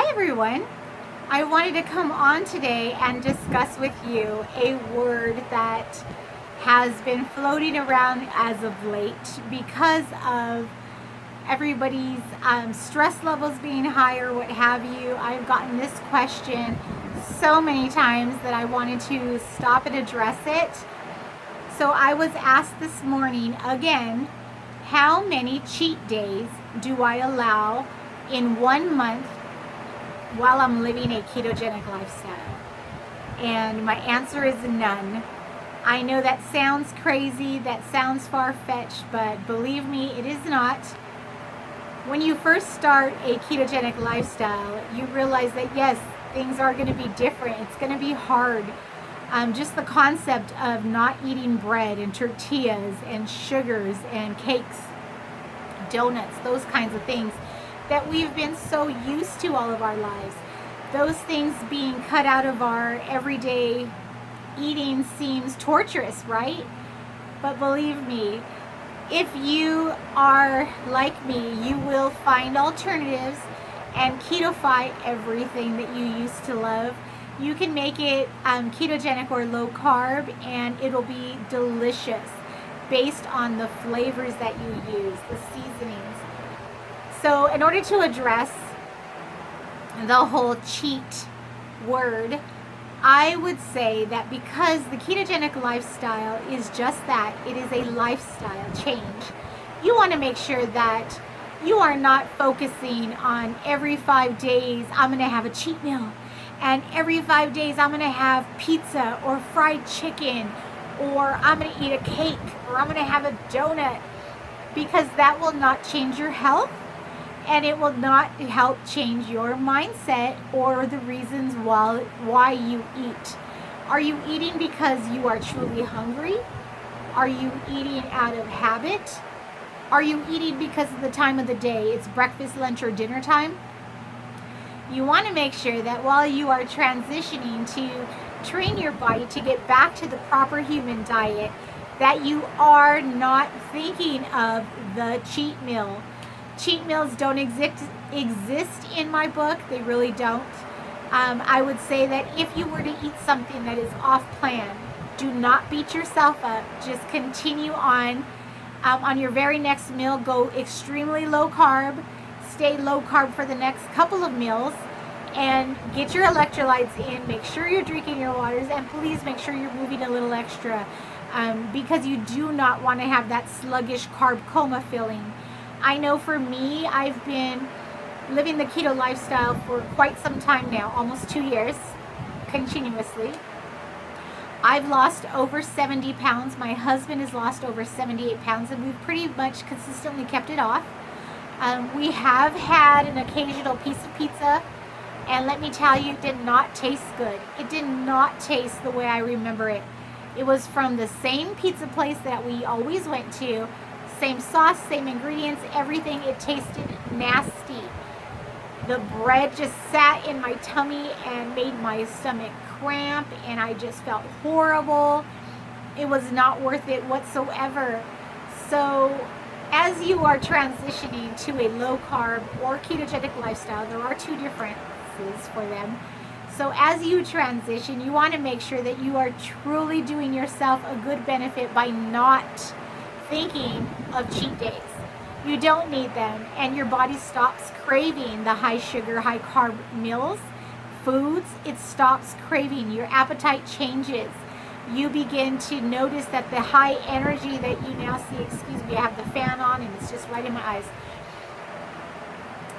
Hi everyone. I wanted to come on today and discuss with you a word that has been floating around as of late because of everybody's stress levels being higher, what have you. I've gotten this question so many times that I wanted to stop and address it. So I was asked this morning again, how many cheat days do I allow in 1 month while I'm living a ketogenic lifestyle? And my answer is none. I know that sounds crazy, that sounds far-fetched, but believe me, it is not. When you first start a ketogenic lifestyle, you realize that yes, things are going to be different. It's going to be hard. Just the concept of not eating bread and tortillas and sugars and cakes, donuts, those kinds of things that we've been so used to all of our lives. Those things being cut out of our everyday eating seems torturous, right? But believe me, if you are like me, you will find alternatives and ketofy everything that you used to love. You can make it ketogenic or low carb, and it'll be delicious based on the flavors that you use, the seasonings. So in order to address the whole cheat word, I would say that because the ketogenic lifestyle is just that, it is a lifestyle change, you want to make sure that you are not focusing on every 5 days I'm going to have a cheat meal, and every 5 days I'm going to have pizza or fried chicken, or I'm going to eat a cake, or I'm going to have a donut, because that will not change your health, and it will not help change your mindset or the reasons why you eat. Are you eating because you are truly hungry? Are you eating out of habit? Are you eating because of the time of the day? It's breakfast, lunch, or dinner time? You want to make sure that while you are transitioning to train your body to get back to the proper human diet, that you are not thinking of the cheat meal. Cheat meals don't exist in my book. They really don't. I would say that if you were to eat something that is off plan, do not beat yourself up. Just continue on. On your very next meal, go extremely low carb. Stay low carb for the next couple of meals, and get your electrolytes in. Make sure you're drinking your waters, and please make sure you're moving a little extra, because you do not want to have that sluggish carb coma feeling. I know for me, I've been living the keto lifestyle for quite some time now, almost 2 years, continuously. I've lost over 70 pounds. My husband has lost over 78 pounds, and we've pretty much consistently kept it off. We have had an occasional piece of pizza, and let me tell you, it did not taste good. It did not taste the way I remember it. It was from the same pizza place that we always went to. Same sauce, same ingredients, everything. It tasted nasty. The bread just sat in my tummy and made my stomach cramp, and I just felt horrible. It was not worth it whatsoever. So as you are transitioning to a low carb or ketogenic lifestyle, there are two differences for them. So as you transition, you want to make sure that you are truly doing yourself a good benefit by not thinking of cheat days. You don't need them, and your body stops craving the high sugar, high carb meals, foods. It stops craving. Your appetite changes. You begin to notice that the high energy that you now see, excuse me, I have the fan on and it's just right in my eyes.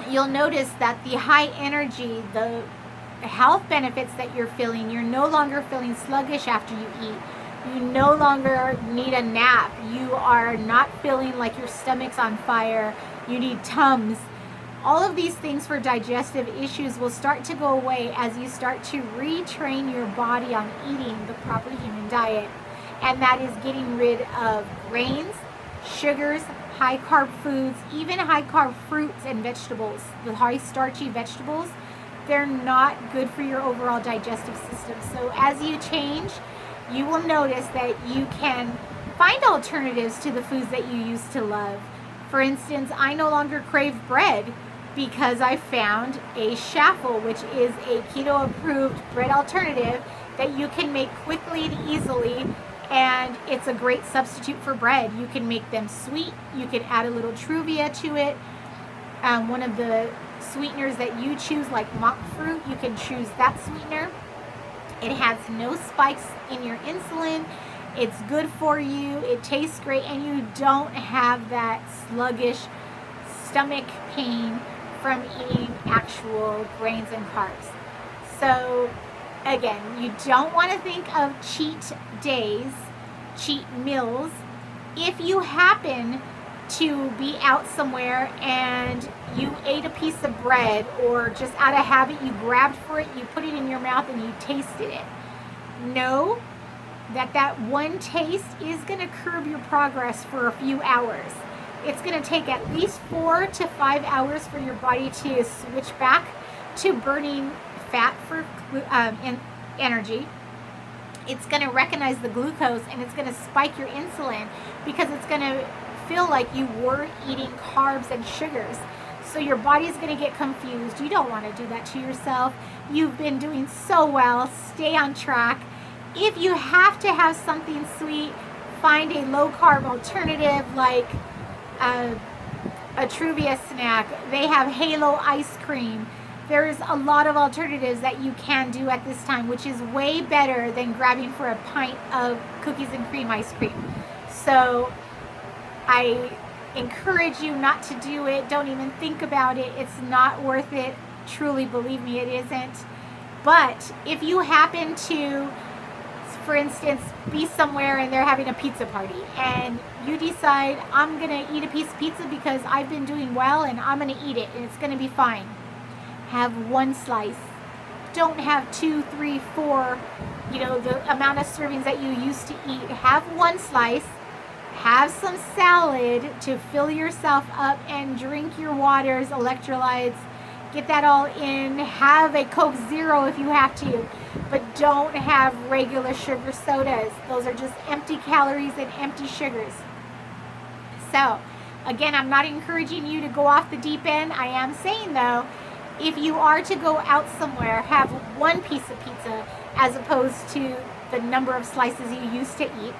You'll notice that the high energy, the health benefits that you're feeling, you're no longer feeling sluggish after you eat. You no longer need a nap. You are not feeling like your stomach's on fire. You need Tums. All of these things for digestive issues will start to go away as you start to retrain your body on eating the proper human diet. And that is getting rid of grains, sugars, high carb foods, even high carb fruits and vegetables. The high starchy vegetables, they're not good for your overall digestive system. So as you change, you will notice that you can find alternatives to the foods that you used to love. For instance, I no longer crave bread. because I found a shaffle, which is a keto approved bread alternative that you can make quickly and easily, and it's a great substitute for bread. You can make them sweet, you can add a little Truvia to it, one of the sweeteners that you choose, like monk fruit, you can choose that sweetener. It has no spikes in your insulin, it's good for you, it tastes great, and you don't have that sluggish stomach pain from eating actual grains and carbs. So again, you don't want to think of cheat days, cheat meals. If you happen to be out somewhere and you ate a piece of bread, or just out of habit you grabbed for it, you put it in your mouth and you tasted it, know that that one taste is going to curb your progress for a few hours. It's going to take at least 4 to 5 hours for your body to switch back to burning fat for energy. It's going to recognize the glucose and it's going to spike your insulin because it's going to feel like you were eating carbs and sugars. So your body's going to get confused. You don't want to do that to yourself. You've been doing so well. Stay on track. If you have to have something sweet, find a low carb alternative like a Truvia snack. They have Halo ice cream. There's a lot of alternatives that you can do at this time, which is way better than grabbing for a pint of cookies and cream ice cream. So I encourage you not to do it. Don't even think about it. It's not worth it. Truly, believe me, it isn't. But if you happen to, for instance, be somewhere and they're having a pizza party and you decide, I'm going to eat a piece of pizza because I've been doing well and I'm going to eat it and it's going to be fine. Have one slice. Don't have 2, 3, 4, the amount of servings that you used to eat. Have one slice. Have some salad to fill yourself up and drink your waters, electrolytes. Get that all in. Have a Coke Zero if you have to, but don't have regular sugar sodas. Those are just empty calories and empty sugars. So, again, I'm not encouraging you to go off the deep end. I am saying, though, if you are to go out somewhere, have one piece of pizza as opposed to the number of slices you used to eat.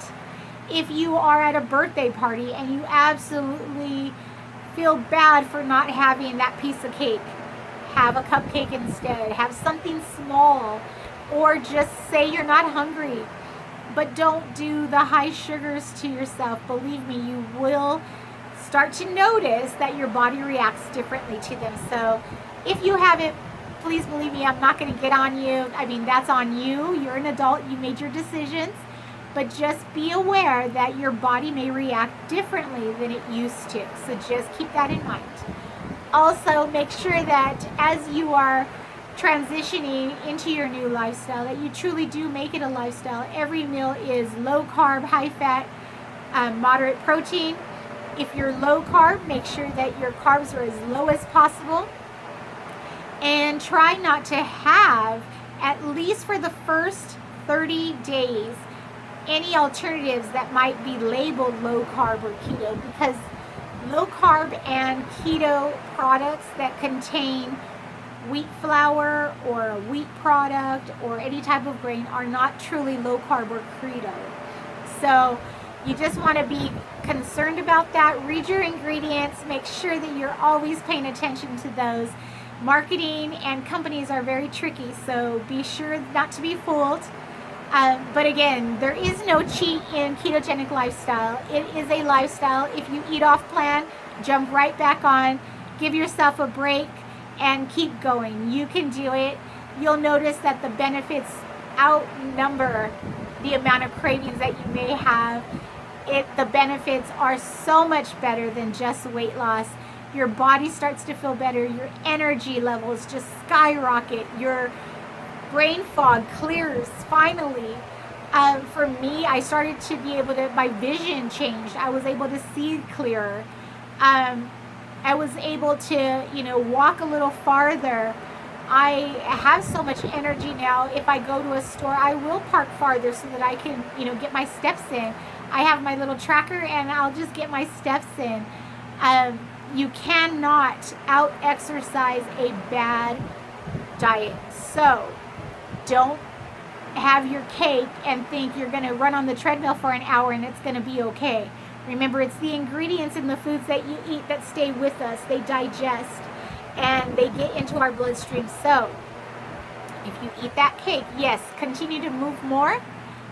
If you are at a birthday party and you absolutely feel bad for not having that piece of cake, have a cupcake instead. Have something small, or just say you're not hungry. But don't do the high sugars to yourself. Believe me, you will start to notice that your body reacts differently to them. So if you haven't, please believe me, I'm not going to get on you. I mean, that's on you. You're an adult. You made your decisions. But just be aware that your body may react differently than it used to. So just keep that in mind. Also, make sure that as you are transitioning into your new lifestyle, that you truly do make it a lifestyle. Every meal is low carb, high fat, moderate protein. If you're low carb, make sure that your carbs are as low as possible. And try not to have, at least for the first 30 days, any alternatives that might be labeled low carb or keto, because low carb and keto products that contain wheat flour or a wheat product or any type of grain are not truly low carb or keto. So you just want to be concerned about that. Read your ingredients. Make sure that you're always paying attention to those. Marketing and companies are very tricky, so be sure not to be fooled. But again, there is no cheat in Ketogenic Lifestyle. It is a lifestyle. If you eat off plan, jump right back on, give yourself a break, and keep going. You can do it. You'll notice that the benefits outnumber the amount of cravings that you may have. The benefits are so much better than just weight loss. Your body starts to feel better. Your energy levels just skyrocket. Your brain fog clears finally. For me, I started to be able to, my vision changed. I was able to see clearer. I was able to, walk a little farther. I have so much energy now. If I go to a store, I will park farther so that I can, get my steps in. I have my little tracker and I'll just get my steps in. You cannot out-exercise a bad diet. So don't have your cake and think you're going to run on the treadmill for an hour and it's going to be okay. Remember, it's the ingredients in the foods that you eat that stay with us. They digest and they get into our bloodstream. So if you eat that cake, yes, continue to move more,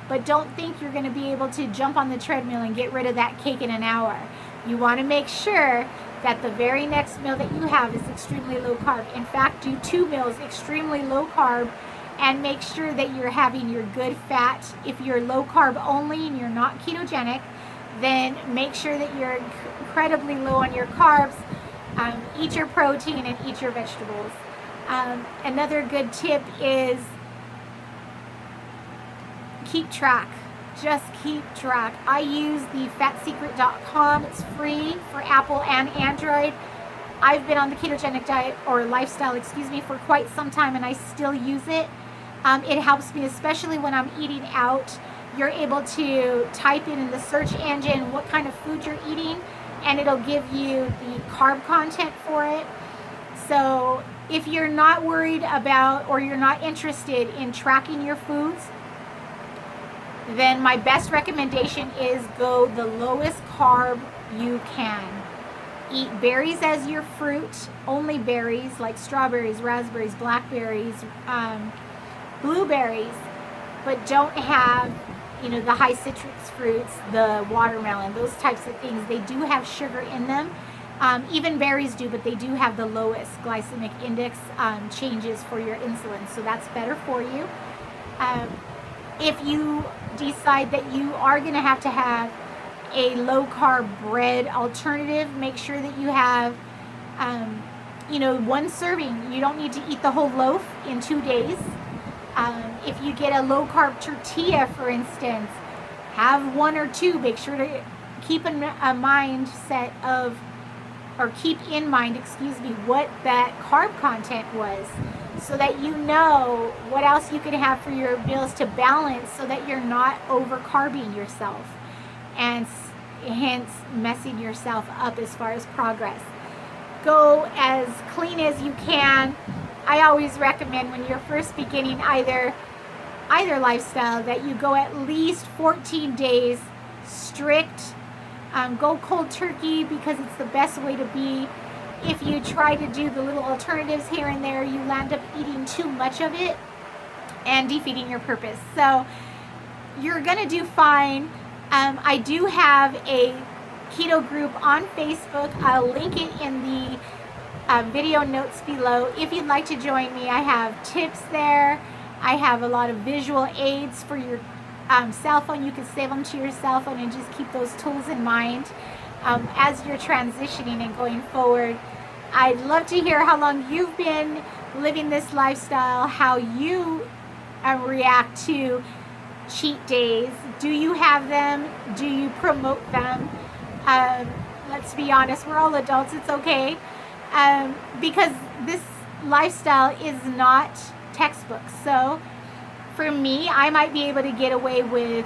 but don't think you're going to be able to jump on the treadmill and get rid of that cake in an hour. You want to make sure that the very next meal that you have is extremely low carb. In fact, do 2 meals extremely low carb and make sure that you're having your good fat. If you're low carb only and you're not ketogenic, then make sure that you're incredibly low on your carbs. Eat your protein and eat your vegetables. Another good tip is keep track. Just keep track. I use the fatsecret.com. It's free for Apple and Android. I've been on the ketogenic diet or lifestyle, for quite some time, and I still use it. It helps me, especially when I'm eating out. You're able to type in the search engine what kind of food you're eating, and it'll give you the carb content for it. So if you're not worried about or you're not interested in tracking your foods, then my best recommendation is go the lowest carb you can. Eat berries as your fruit, only berries like strawberries, raspberries, blackberries, blueberries, but don't have, the high citrus fruits, the watermelon, those types of things. They do have sugar in them. Even berries do, but they do have the lowest glycemic index changes for your insulin, so that's better for you. If you decide that you are going to have a low carb bread alternative, make sure that you have, 1 serving. You don't need to eat the whole loaf in 2 days. If you get a low carb tortilla, for instance, have 1 or 2. Make sure to keep in mind, what that carb content was, so that you know what else you can have for your meals to balance, so that you're not over-carbing yourself and hence messing yourself up as far as progress. Go as clean as you can. I always recommend when you're first beginning either lifestyle that you go at least 14 days strict. Go cold turkey, because it's the best way to be. If you try to do the little alternatives here and there, you land up eating too much of it and defeating your purpose. So you're going to do fine. I do have a keto group on Facebook. I'll link it in the video notes below. If you'd like to join me, I have tips there. I have a lot of visual aids for your cell phone. You can save them to your cell phone and just keep those tools in mind as you're transitioning and going forward. I'd love to hear how long you've been living this lifestyle, how you react to cheat days. Do you have them? Do you promote them? Let's be honest, we're all adults, it's okay. Because this lifestyle is not textbook. So for me, I might be able to get away with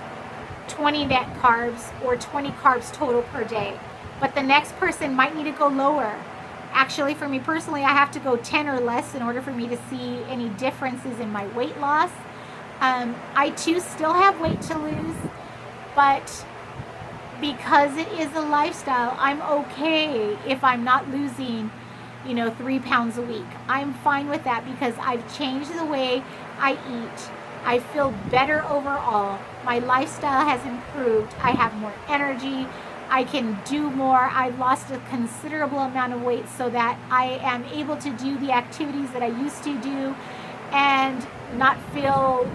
20 net carbs or 20 carbs total per day. But the next person might need to go lower. Actually, for me personally, I have to go 10 or less in order for me to see any differences in my weight loss. I too still have weight to lose, but because it is a lifestyle, I'm okay if I'm not losing 3 pounds a week. I'm fine with that because I've changed the way I eat. I feel better overall. My lifestyle has improved. I have more energy. I can do more. I've lost a considerable amount of weight so that I am able to do the activities that I used to do and not feel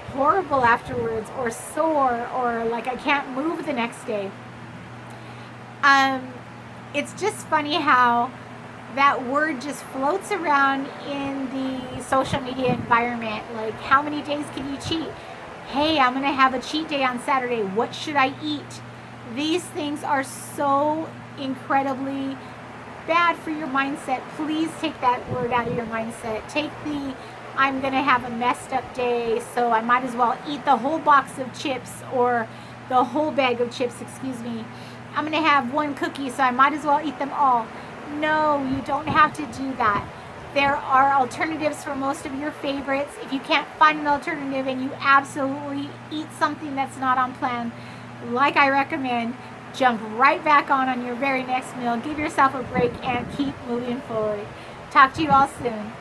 horrible afterwards or sore or like I can't move the next day. It's just funny how that word just floats around in the social media environment. Like, how many days can you cheat? Hey, I'm going to have a cheat day on Saturday. What should I eat? These things are so incredibly bad for your mindset. Please take that word out of your mindset. Take the, I'm going to have a messed up day, so I might as well eat the whole box of chips or the whole bag of chips, I'm going to have one cookie, so I might as well eat them all. No, you don't have to do that. There are alternatives for most of your favorites. If you can't find an alternative and you absolutely eat something that's not on plan, like I recommend, jump right back on your very next meal. Give yourself a break and keep moving forward. Talk to you all soon.